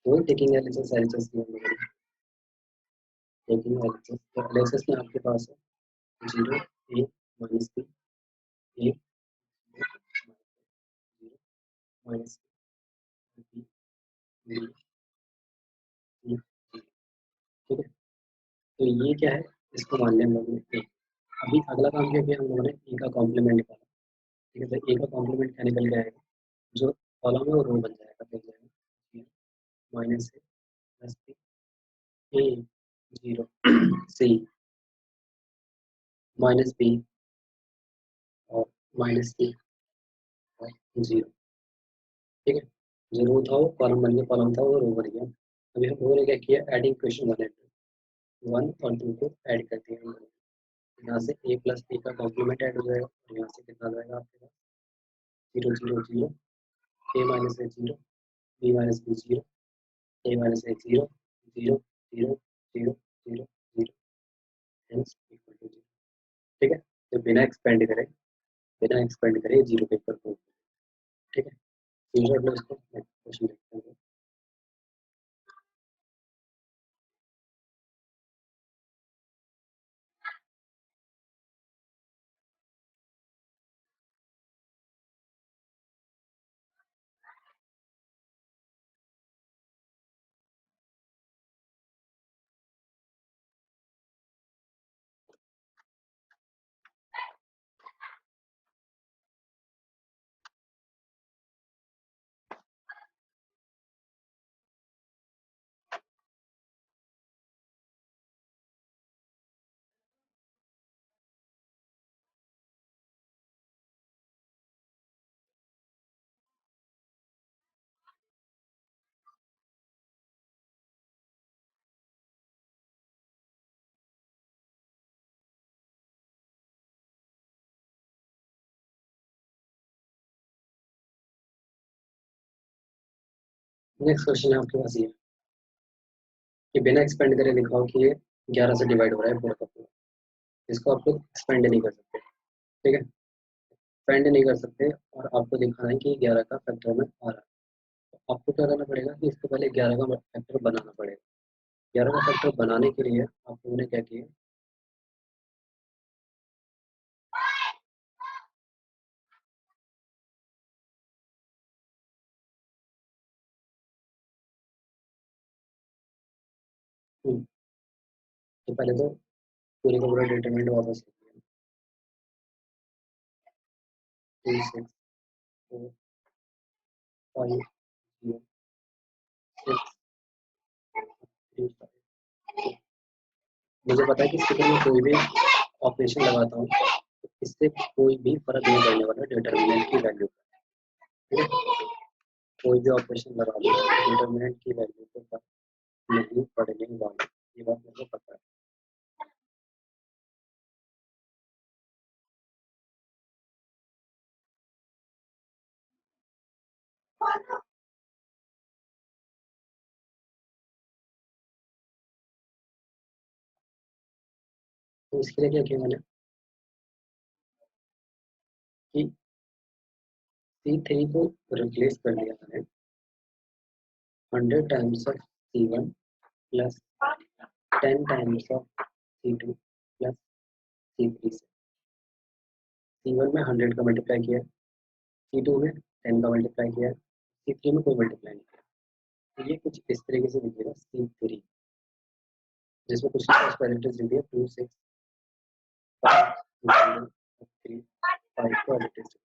तो taking LHS, LHS taking LHS, तो एलएचएस में आपके पास है 0 A minus B, A 0 minus B, B, C, ठीक है। तो ये क्या है, इसको मान लिया हम लोगों ने ए। अभी अगला काम क्या किया हम लोगों ने, ए का कॉम्प्लीमेंट निकाला। ठीक है, तो ए का कॉम्प्लीमेंट क्या निकल के आएगा, जो कॉलम है वो रो बन जाएगा, बन जाएगा माइनस ए प्लस बी, ए 0 सी माइनस बी और माइनस सी और 0। ठीक है, जो रो था वो कॉलम बन गया, कॉलम था वो रो बन गया। अभी हम लोगों ने क्या किया, एडिंग क्वेश्चन 1 और 2 को ऐड कर दिया हम लोगों ने। यहाँ से ए प्लस ए का कॉम्प्लीमेंट ऐड हो जाएगा, और यहाँ से कितना आ जाएगा आपके पास 0 0 0, A minus A 0, B minus B 0, A minus A 0 0 0 0 0 0, hence equal to 0। ठीक है, तो बिना एक्सपेंड करे 0 के ऊपर प्रूफ। ठीक है, स्क्रीनशॉट लो इसको, क्वेश्चन देखते हैं। नेक्स्ट क्वेश्चन है आपके पास ये, कि बिना एक्सपेंड करे दिखाओ कि ये 11 से डिवाइड हो रहा है पूरा का पूरा। इसको आप लोग एक्सपेंड नहीं कर सकते। ठीक है, एक्सपेंड नहीं कर सकते, और आपको दिखाना है कि 11 का फैक्टर में आ रहा है। तो आपको क्या करना पड़ेगा कि इसको पहले 11 का फैक्टर बनाना पड़ेगा। 11 का फैक्टर बनाने के लिए आप लोगों ने क्या किया, तो पहले तो पूरे का पूरा डिटरमिनेंट वापस लिखिए, 2 6 4 5 0 6 3 5। मुझे पता है कि इसके अंदर मैं कोई भी ऑपरेशन लगाता हूँ तो इससे कोई भी फर्क नहीं पड़ने वाला डिटरमिनेंट की वैल्यू पर। ठीक है, कोई भी ऑपरेशन लगा लो डिटरमिनेंट की वैल्यू पर फर्क नहीं पड़ने वाला, ये बात मुझे पता है। तो इसके लिए क्या किया मैंने कि C3 को रिप्लेस कर दिया मैंने 100 times of C1 plus 10 times of C2 plus C3 से। C1 में 100 का मल्टीप्लाई किया, C2 में 10 का मल्टीप्लाई किया, C3 में कोई मल्टीप्लाई नहीं किया। तो ये कुछ इस तरीके से दिखेगा C3, जिसमें कुछ एडिटर्स लिख दिया 2 6 5 0 3 5 को एडिटर्स।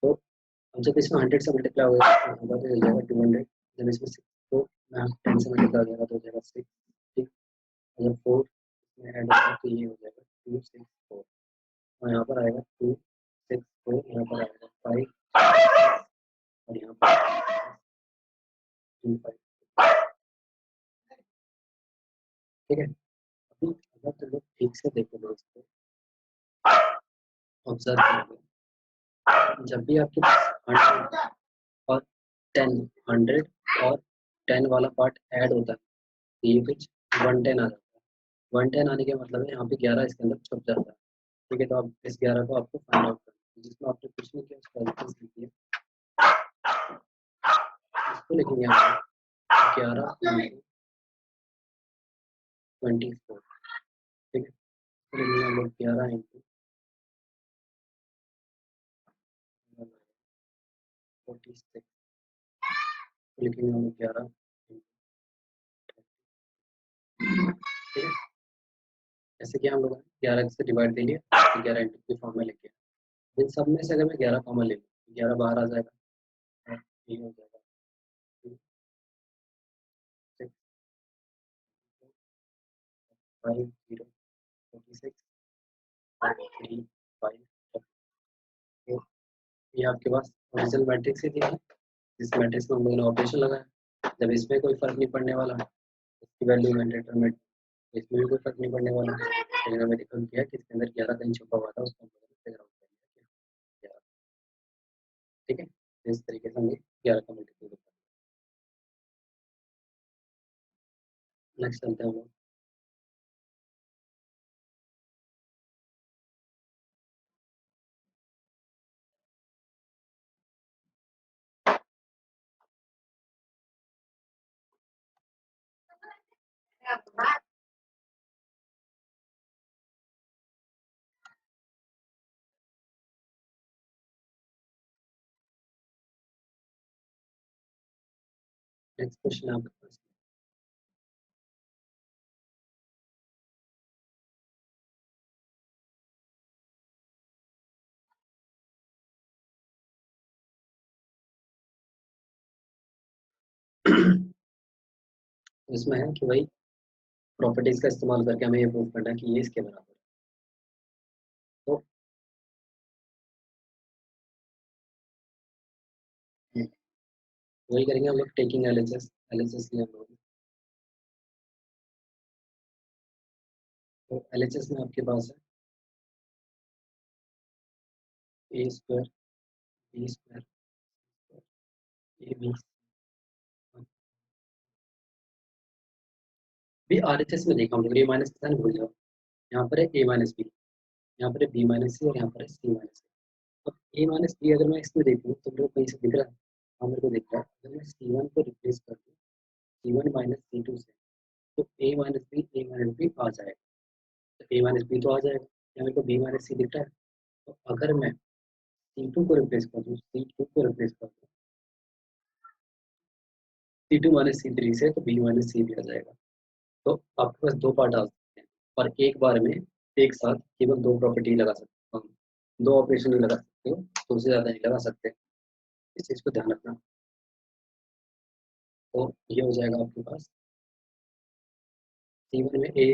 तो अब जब इसमें 100 से मल्टीप्लाई होगा तो हो जाएगा 200। जब इसमें 6 को 10 से मल्टीप्लाई हो जाएगा तो हो जाएगा 6, ठीक। अगर 4 इसमें ऐड होगा तो ये हो जाएगा 2 6 4, और यहाँ पर आएगा 2 6 4, यहाँ पर आएगा 5 और यहाँ पर 2 5, ठीक है। अभी अगर तुम लोग ठीक से देखो दोस्तों, ऑब्जर्व करोगे, जब भी आपके पास 100 और 10 100 और 10 वाला पार्ट ऐड होता है तो ये कुछ 110 आ जाता है। 110 आने का मतलब है यहाँ पे 11 इसके अंदर छुप जाता है, ठीक है। तो आप इस 11 को आपको फाइंड आउट करना है, जिसमें आपने कुछ नहीं किया उसका एल्सियम लिखिए, इसको लिखेंगे आप 11 into 24, ठीक है। तो लिखेंगे हम लोग 11 into 46, तो लिखेंगे हम लोग 11, ठीक है। ऐसे कि हम लोग 11 से डिवाइड दे लिया तो 11 इंटू की फॉर्म में लिख इन सब में से अगर मैं 11 कॉमन ले लूँ 11 बाहर आ जाएगा और ये हो जाएगा 2 6 5 0 46 3 5 4। ये आपके पास ओरिजिनल मैट्रिक्स ही थी, जिस मैट्रिक्स में हम लोगों ने ऑपरेशन लगाया। जब इसमें कोई फर्क नहीं पड़ने वाला, इसकी वैल्यू में डिटरमिनेंट, इसमें भी कोई फर्क नहीं पड़ने वाला, लेकिन हमें दिखा किया कि इसके अंदर 11 कहीं छुपा हुआ था, उसको हम लोगों ने फिगर आउट कर लिया 11, ठीक है। इस तरीके से हमने 11 का मल्टीपल कर। नेक्स्ट चलते हैं हम लोग। नेक्स्ट क्वेश्चन आपके पास इसमें है कि भाई प्रॉपर्टीज का इस्तेमाल करके हमें ये प्रूव करना है कि ये इसके बराबर है। तो वही करेंगे हम लोग, टेकिंग एलएचएस। एलएचएस लिया हम लोग, तो एलएचएस में आपके पास है A square B square A B. भी आरएचएस में देखा हम लोग, ए माइनस का भूल जाओ, यहाँ पर है ए माइनस बी, यहाँ पर है बी माइनस सी और यहाँ पर है सी माइनस सी। अब ए माइनस बी अगर मैं इसमें देखूँ तो मेरे को कहीं से दिख रहा है, हाँ मेरे को दिख रहा है। अगर मैं C1 को रिप्लेस कर दूँ C1 माइनस C2 से, तो ए माइनस बी आ जाएगा। तो ए माइनस बी तो आ जाएगा, या मेरे को बी माइनस सी दिख रहा है। तो अगर मैं C2 को रिप्लेस कर दूँ, C2 को रिप्लेस कर दूँ C2 माइनस C3 से, तो बी माइनस सी भी आ जाएगा। तो आपके पास दो पार्ट आ सकते हैं और एक बार में एक साथ केवल दो प्रॉपर्टी लगा सकते हो, दो ऑपरेशन नहीं लगा सकते हो, दो से ज़्यादा नहीं लगा सकते। इस चीज़ को ध्यान रखना। तो ये हो जाएगा आपके पास C1 में ए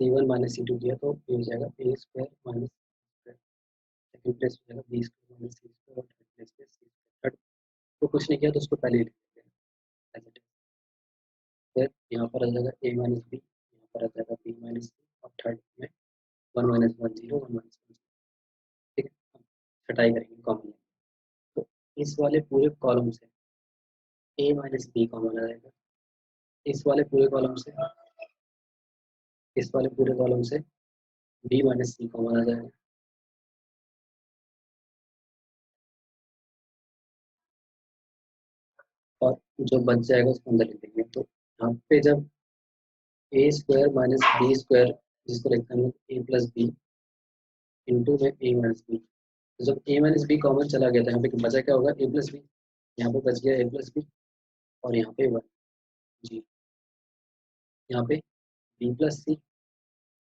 C1 माइनस C2 दिया तो ये हो जाएगा A square minus square, second place हो जाएगा B square minus C square और थर्ड प्लेस पे सी स्क्वायर। थर्ड तो कुछ नहीं किया तो उसको पहले ही लिख लेते हैं। फिर यहाँ पर आ जाएगा ए माइनस बी, यहाँ पर आ जाएगा बी माइनस सी और थर्ड में 1 माइनस 1 0 1 माइनस 1 0, ठीक है। छटाई करेंगे कॉमन, तो इस वाले पूरे कॉलम से ए माइनस बी कॉमन आ जाएगा, इस वाले पूरे कॉलम से, इस वाले पूरे कॉलम से बी माइनस सी कॉमन आ जाएगा, और जो बच जाएगा उसको अंदर लिख देंगे। तो यहाँ पे जब ए स्क्वायर माइनस बी स्क्वायर, जिसको लिखते हैं ए प्लस बी इंटू में ए माइनस बी, तो जब ए माइनस बी कॉमन चला गया था, यहाँ पे बचा क्या होगा, ए प्लस बी, यहाँ पे बच गया ए प्लस बी, और यहाँ पे वन जी, यहाँ पे बी प्लस सी,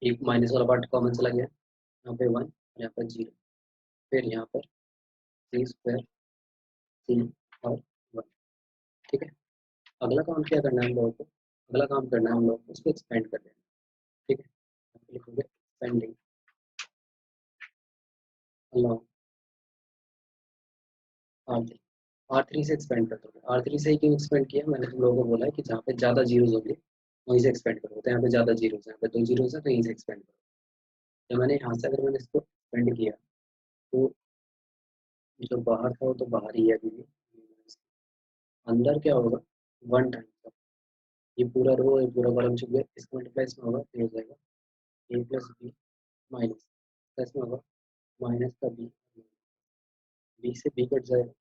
एक माइनस वाला पार्ट कॉमन चला गया, यहाँ पे वन और यहाँ पर जीरो, फिर यहाँ पर सी स्क्वायर सी और वन। ठीक है, अगला काम क्या करना है हम लोगों को, अगला काम करना है हम लोगों को उसको एक्सपेंड कर देना। ठीक है, यहाँ पे लिखोगे expanding along R three, R three से एक्सपेंड कर दोगे। आर थ्री से ही क्यों एक्सपेंड किया, मैंने तुम लोगों को बोला है कि जहाँ पे ज़्यादा जीरोज होंगे वहीं से एक्सपेंड करो, तो यहाँ पे ज़्यादा जीरोज है, यहाँ पे दो जीरोज है, तो यहीं से एक्सपेंड करो। जब मैंने यहाँ से अगर मैंने इसको एक्सपेंड किया, तो जो बाहर था वो तो बाहर ही है अभी भी, अंदर क्या होगा, वन टाइम का, ये पूरा रो, ये पूरा कॉलम चुक गया, इसका मल्टीप्लाई इसमें होगा, तो हो जाएगा ए प्लस बी माइनस, प्लस में होगा माइनस का बी से बी कट जाएगा,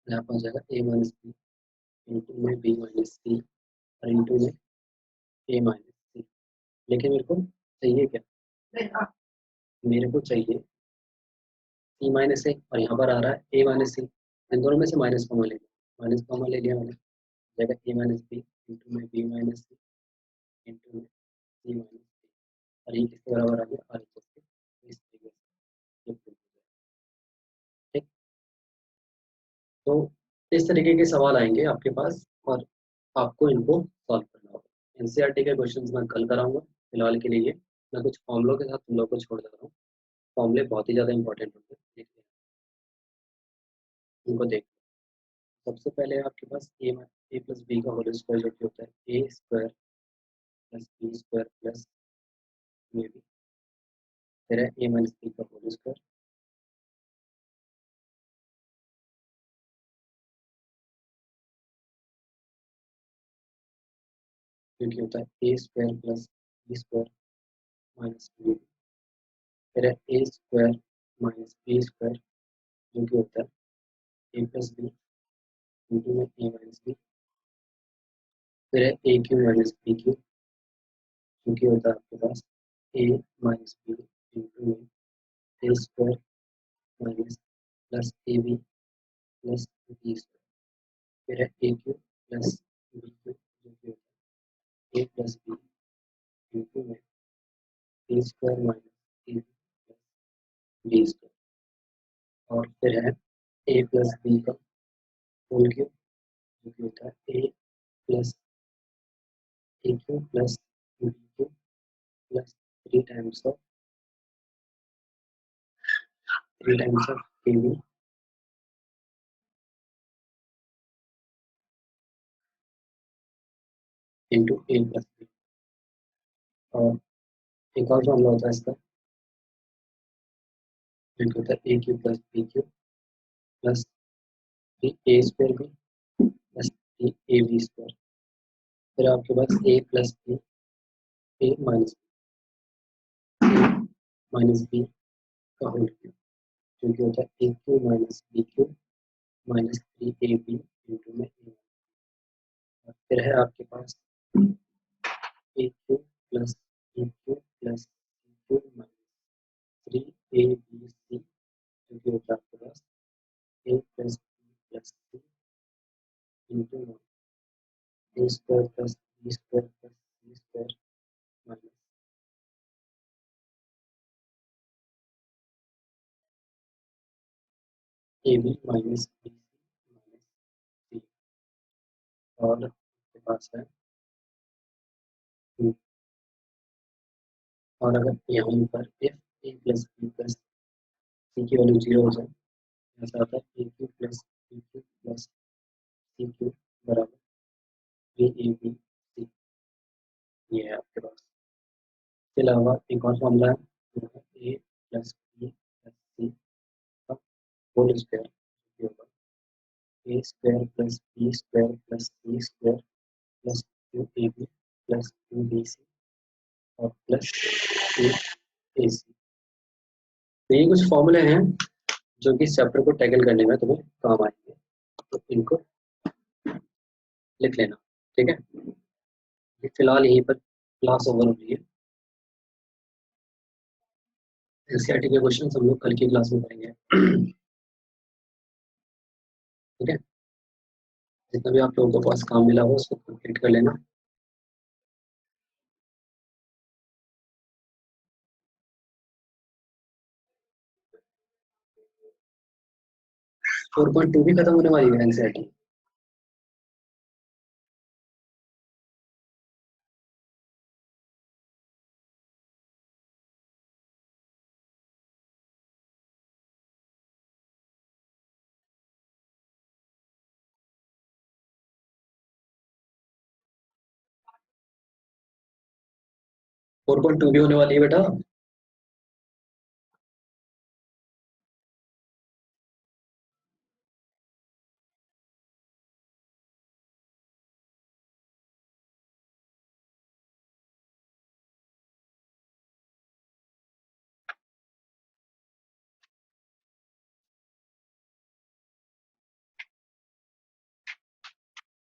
यहाँ पर आ जाएगा ए माइनस बी इंटू में बी माइनस सी और इंटू में ए माइनस सी। लेकिन मेरे को चाहिए क्या, मेरे को चाहिए सी माइनस ए, और यहाँ पर आ रहा है ए माइनस सी, इन दोनों में से माइनस कॉमन ले लिया, माइनस कॉमन ले लिया मैंने, जगह ए माइनस बी इंटू में बी माइनस सी इंटू में सी माइनस सी, और ये किसके बराबर आ गया, आर एच एस के, इस तरीके से ये proof हो जाएगा। ठीक, तो इस तरीके के सवाल आएंगे आपके पास, और आपको इनको सॉल्व करना होगा। एनसीईआरटी के क्वेश्चंस मैं कल कराऊंगा, फिलहाल के लिए मैं कुछ फॉर्मुलों के साथ तुम लोग को छोड़ दे रहा हूँ। फॉर्मूले बहुत ही ज़्यादा इंपॉर्टेंट होते हैं, देखते हैं उनको देख। सबसे पहले आपके पास ए प्लस बी का होल स्क्वायर जो कि होता है A square plus B square plus में भी, फिर है ए माइनस बी का होल स्क्वायर, जो कि होता है A square plus B square minus B, फिर है A square minus B square, जो कि होता है ए प्लस बी इंटू में ए माइनस बी, फिर है A cube minus B cube, जो कि होता है आपके पास ए माइनस बी इंटू में A square minus plus A B plus B square, फिर है A cube plus B cube, जो कि होता है ए प्लस बी इंटू में A square minus A B plus B square, और फिर है ए प्लस बी का होल क्यूब, जो कि होता है A plus A cube plus B Q plus three times of A B into A plus B, और एक और फॉर्मूला होता है इसका, जो कि होता है A cube plus B Q plus A square B plus A B square, फिर आपके पास A plus B A minus B का होल क्यूब, जो कि होता है A cube minus B cube minus three A B into में A, और फिर है आपके पास A cube plus B Q plus C cube minus three A B C, जो कि होता है आपके पास A plus B plus C into A square plus B square plus C square minus A B minus B C minus C, और आपके पास है, और अगर यहाँ पर F A plus B plus C की वैल्यू जीरो हो जाए, ऐसा आता है A cube plus B Q plus C cube बराबर थ्री ए बी सी, ये है आपके पास। इसके अलावा एक और फॉर्मूला है, जो है A plus B plus C का होल स्क्वायर, जो होगा A square plus B square plus C square plus two A B plus two B C और प्लस ए सी। तो ये कुछ फॉर्मूले हैं जो कि इस चैप्टर को टैकल करने में तुम्हें काम आएंगे, तो इनको लिख लेना। ठीक है, फिलहाल यहीं पर क्लास ओवर हो रही है। एनसीईआरटी के क्वेश्चन हम लोग कल की क्लास में करेंगे। ठीक है, जितना भी आप लोगों के पास काम मिला हो उसको कंप्लीट कर लेना। फोर पॉइंट टू भी खत्म होने वाली है एनसीईआरटी। 4.2 भी होने वाली है बेटा।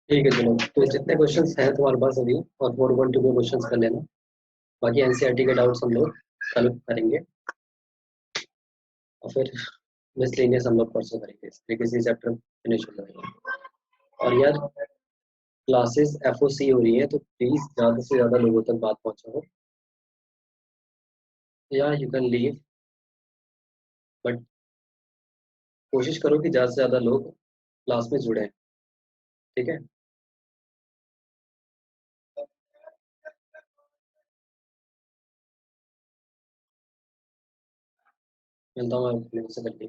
ठीक है चलो, तो जितने क्वेश्चंस हैं तुम्हारे पास अभी, और 4.2 के क्वेश्चंस कर लेना। बाकी एनसीईआरटी के डाउट्स हम लोग कल करेंगे, और फिर मिसलेनियस हम लोग परसों करेंगे। इस तरीके से चैप्टर फिनिश हो जाएगा। और यार क्लासेस एफओसी हो रही है, तो प्लीज ज़्यादा से ज़्यादा लोगों तक बात पहुंचाओ। या यू कैन लीव, बट कोशिश करो कि ज़्यादा से ज़्यादा लोग क्लास में जुड़े। ठीक है, मिलता हूँ मैं अपने से करके।